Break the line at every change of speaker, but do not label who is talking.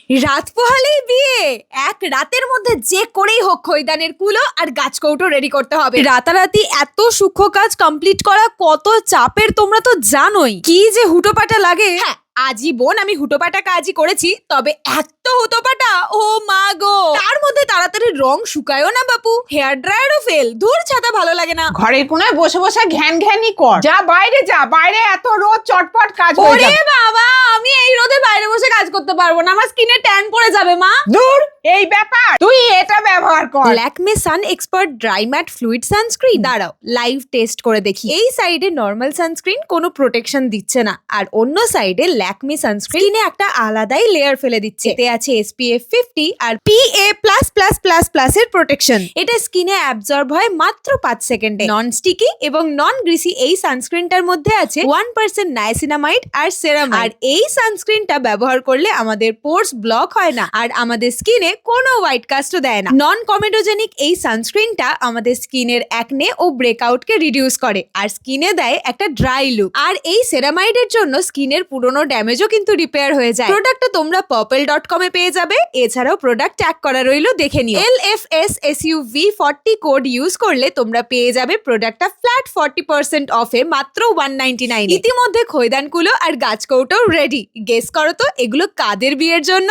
রাত পোহালেই বিয়ে, এক রাতের মধ্যে যে করেই হোক খৈদানের কুলো আর গাছকৌটো রেডি করতে হবে। রাতারাতি এত সূক্ষ্ম কাজ কমপ্লিট করা কত চাপের তোমরা তো জানোই। কি যে হুটোপাটা লাগে। হ্যাঁ, আজীবন আমি হুটোপাটা কাজই করেছি, তবে এত হুটোপাটা, ও মা গো! তার মধ্যে তাড়াতাড়ি রং শুকায়ও না বাপু, হেয়ার ড্রায়ারও ফেল, ধুর ছাতা ভালো লাগে না।
ঘরের কোনায় বসে বসে ঘ্যান ঘ্যানই কর, যা বাইরে যা, বাইরে এত রোদ চটপট কাজ হয়ে
ওরে
যাবে।
বাবা, আমি এই রোদে বাইরে বসে কাজ করতে পারবো না, আমার স্কিনে ট্যান পড়ে যাবে মা।
দূর, এই ব্যাপার, তুই এটা ব্যবহার কর।
Lakme sun expert dry matte fluid sunscreen. দাঁড়াও, লাইভ টেস্ট করে দেখি। এই সাইডে নরমাল সানস্ক্রিন কোনো প্রোটেকশন দিচ্ছে না, আর অন্য সাইডে ল্যাকমে সানস্ক্রিনে একটা আলাদাই লেয়ার ফেলে দিচ্ছে। এতে আছে SPF 50 আর PA++++ এর প্রোটেকশন। এটা স্কিনে অ্যাবজর্ব হয় মাত্র 5 সেকেন্ডে। নন স্টিকি এবং নন গ্রিসি এই সানস্ক্রিনটার মধ্যে আছে 1% নাইসিনামাইড আর সেরামাইড। আর এই সানস্ক্রিনটা ব্যবহার করলে আমাদের পোরস ব্লক হয় না, আর আমাদের স্কিনে কোনো হোয়াইট কাস্টও দেয় না। নন কমেডোজেনিক এই সানস্ক্রিনটা আমাদের স্কিনের অ্যাকনে ও ব্রেকআউটকে রিডিউস করে, আর স্কিনে দেয় একটা ড্রাই লুক। আর এই সেরামাইডের জন্য স্কিনের পুরনো ড্যামেজও কিন্তু রিপেয়ার হয়ে যায়। প্রোডাক্টটা তোমরা purple.com এ পেয়ে যাবে। এছাড়াও প্রোডাক্ট ট্যাগ করা রইলো, দেখে নিও। LFSSUV40 কোড ইউজ করলে তোমরা পেয়ে যাবে প্রোডাক্টটা ফ্ল্যাট 40% অফে মাত্র 199। ইতিমধ্যে খৈদানকুলো আর গাছকৌটো রেডি। গেস করো তো এগুলো কাদের বিয়ের জন্য?